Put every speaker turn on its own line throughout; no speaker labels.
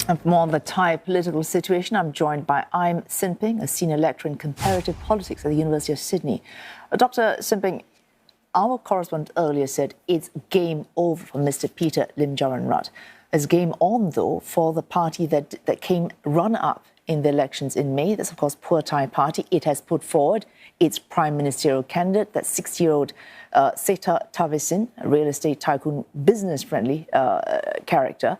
And for more on the Thai political situation, I'm joined by Aim Sinpeng, a senior lecturer in Comparative Politics at the University of Sydney. Dr. Sinpeng, our correspondent earlier said it's game over for Mr. Peter Limjaroenrat. It's game on, though, for the party that came runner-up in the elections in May. That's, of course, Pheu Thai party. It has put forward its prime ministerial candidate, that 60-year-old Srettha Thavisin, a real estate tycoon, business-friendly character.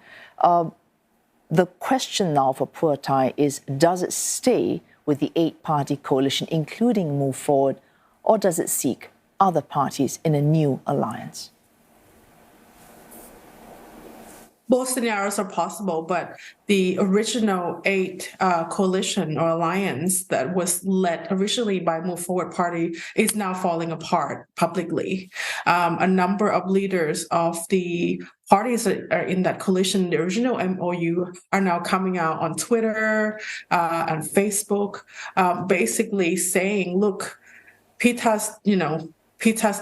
The question now for Pheu Thai is, does it stay with the 8-party coalition, including Move Forward, or does it seek other parties in a new alliance?
Both scenarios are possible, but the original 8 coalition or alliance that was led originally by Move Forward Party is now falling apart publicly. A number of leaders of the parties that are in that coalition, the original MOU, are now coming out on Twitter and Facebook, basically saying, look, Peter's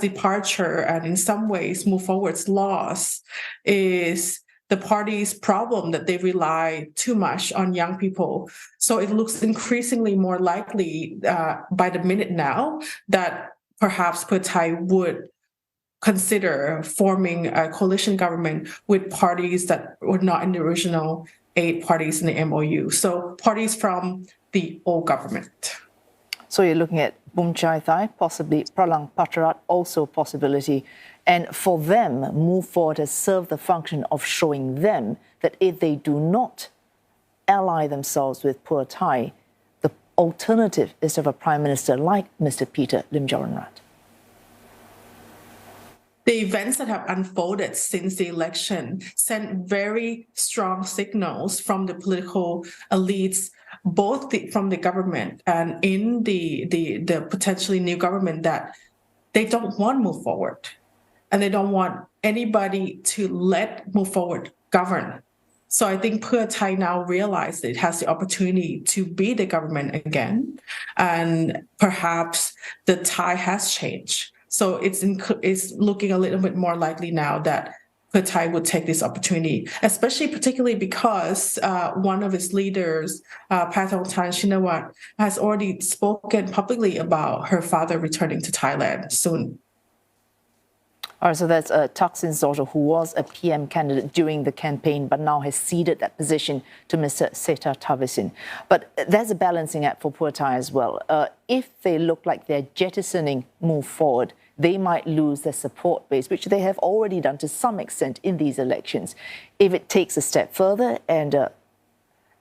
departure and in some ways Move Forward's loss is the party's problem, that they rely too much on young people. So it looks increasingly more likely by the minute now that perhaps Pheu Thai would consider forming a coalition government with parties that were not in the original 8 parties in the MOU. So parties from the old government.
So you're looking at Pheu Thai, possibly Pralang Patcharat, also a possibility. And for them, Move Forward has served the function of showing them that if they do not ally themselves with Pheu Thai, the alternative is to have a prime minister like Mr. Peter Limjaroenrat.
The events that have unfolded since the election sent very strong signals from the political elites, both from the government and in the potentially new government, that they don't want to move forward. And they don't want anybody to let Move Forward govern. So I think Pheu Thai now realized it has the opportunity to be the government again. And perhaps the tide has changed. So it's looking a little bit more likely now that Pheu Thai would take this opportunity, particularly because one of its leaders, Pathongtham Shinawat, has already spoken publicly about her father returning to Thailand soon.
All right, so that's Thaksin's daughter, who was a PM candidate during the campaign, but now has ceded that position to Mr. Srettha Thavisin. But there's a balancing act for Pheu Thai as well. If they look like they're jettisoning Move Forward, they might lose their support base, which they have already done to some extent in these elections. If it takes a step further and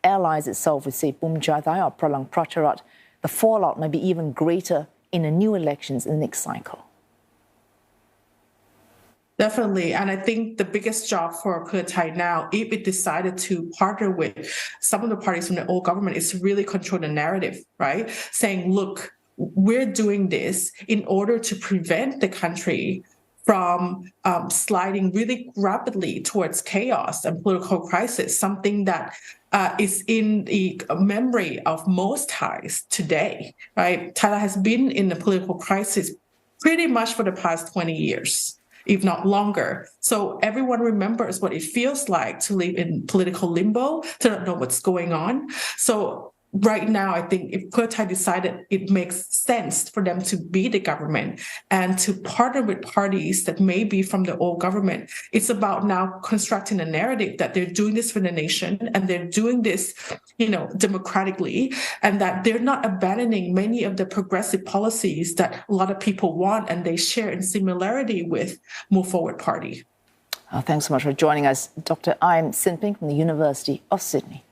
allies itself with, say, Pheu Thai or Pralang Patcharat, the fallout may be even greater in the new elections in the next cycle.
Definitely. And I think the biggest job for Pheu Thai now, if it decided to partner with some of the parties from the old government, is to really control the narrative, right? Saying, look, we're doing this in order to prevent the country from sliding really rapidly towards chaos and political crisis, something that is in the memory of most Thais today, right? Thailand has been in a political crisis pretty much for the past 20 years. If not longer. So everyone remembers what it feels like to live in political limbo, to not know what's going on. So right now, I think if Pheu Thai decided it makes sense for them to be the government and to partner with parties that may be from the old government, it's about now constructing a narrative that they're doing this for the nation and they're doing this, democratically, and that they're not abandoning many of the progressive policies that a lot of people want and they share in similarity with Move Forward Party.
Thanks so much for joining us, Dr. Aim Sinpeng from the University of Sydney.